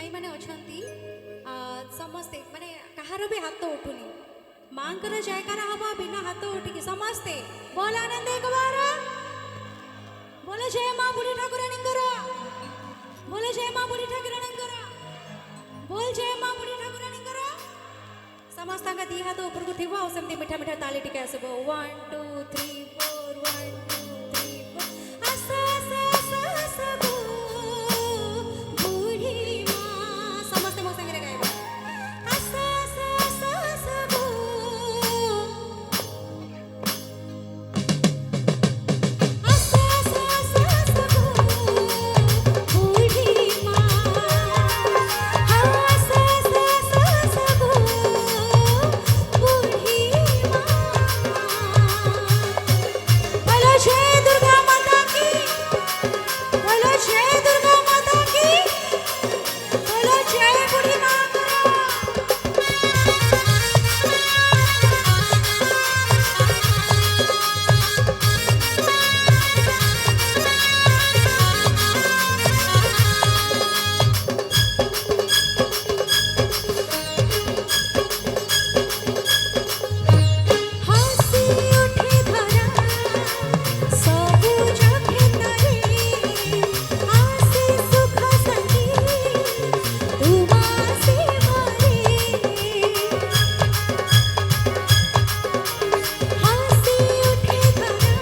भाई मैंने अछंती समस्ते माने कहार भी हाथ उठुनी मांकर जयकार हवा बिना हाथ उठिकी समस्ते बोल आनंद एक बार बोले जय मां बुढ़ी ठाकुरानी करा बोले जय मां बुढ़ी ठाकुरानी करा बोल जय मां बुढ़ी ठाकुरानी करा समस्त दी हाथ ऊपर को थी वो सेमती मीठा मीठा ताली टिके आसबो 1 2 3 4 1 2 3 4 आसा आसा आसा आसा गो बुढ़ी मां समस्त मो संगे गाइबा आसा आसा आसा आसा गो आसा आसा आसा आसा गो बुढ़ी मां आसा आसा आसा आसा गो बुढ़ी मां बोलो जय दुर्गा माता की बोलो जय दुर्गा माता की बोलो जय बुढ़ी मां हंसी उठे धरा सबुज खेतरे आसे सुख संगी तुमासे मरे हंसी उठे धरा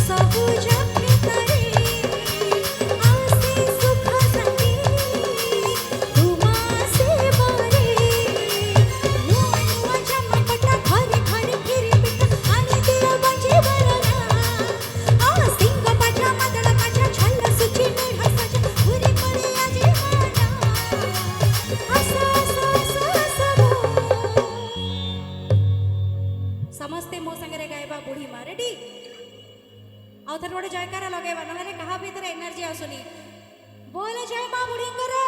सबुज खेतरे आसे सुख संगी तुमासे मरे नुआ चमकटा घरे घरे फिरी पिटा आणि दिया बंजी बरना आ सिंग पाछा मदळ पाछा छल्ल सुची मेढ सजा घुरी पडे आजी माना आसा आसा आसा आसा गो समस्ते मो संगे गायबा बुढ़ी मां रेडी आउ थर गोटे जयकारा लगेबा नहले कहा भीतर एनर्जी आसुनी बोल जय मां बुढ़ी करा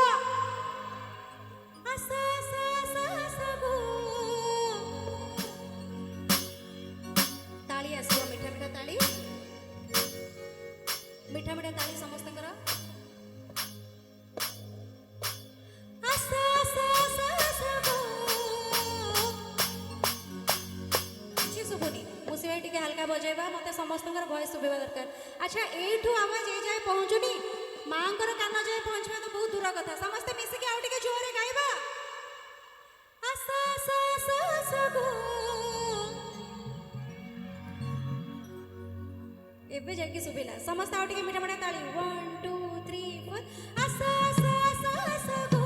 आसा आसा आसा आसा गो ताली आसो मीठा मीठा ताली समस्त करा आसा आसा आसा आसा गो किछि सुबुनी मुसिबाई टिके हल्का बजेबा मते समस्त भॉइस सुबेबा दरकार अच्छा एठू आवाज ए जाय पहुंचुनी मांकर कान जाय पहुंचबा तो बहुत दूर कथा समस्त मिसी के आउ टिके जोरे गाइबा आसा आसा आसा आसा गो एबे जाके सुबिला समस्त आउ टिके मीठा मीठा ताली 1 2 3 4 आसा आसा आसा आसा गो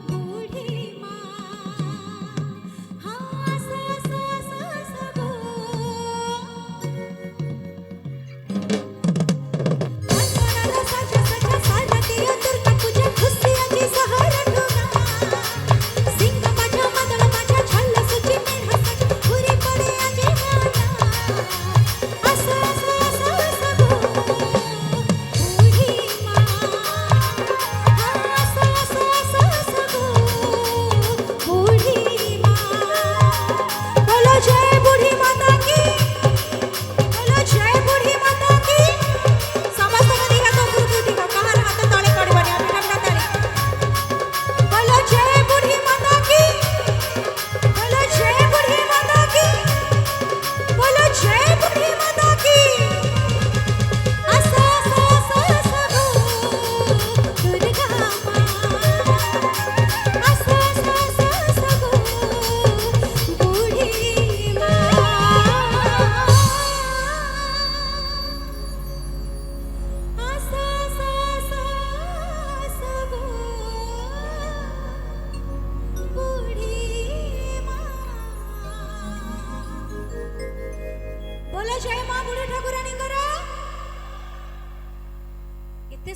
बुढ़ी मां हां आसा आसा आसा आसा गो मनमनाला साचा साचा सारतिया दुर्गा पूजा खुशी आजी सहारा ठोना सिंग पाछा मदळ पाछा छल्ल सुची मेढ सजा घुरी पडे आजी माना आसा आसा आसा आसा गो बुढ़ी मां हां आसा आसा आसा आसा गो बुढ़ी मां बोलो जय बुढ़ी माता की बोलो जय बुढ़ी माता की समस्त दी हाथ ऊपर उठिबो कहार हाथ तळे पड़िबनी मीठा मीठा ताली बोलो जय बुढ़ी माता की बोलो जय बुढ़ी माता की बोलो जय बुढ़ी माता की आसा आसा आसा आसा गो दुर्गा मां आसा आसा आसा आसा गो बुढ़ी मां आसा आसा आसा आसा गो बुढ़ी मां बोलो जय मां बुढ़ी ठाकुरानी करा इतने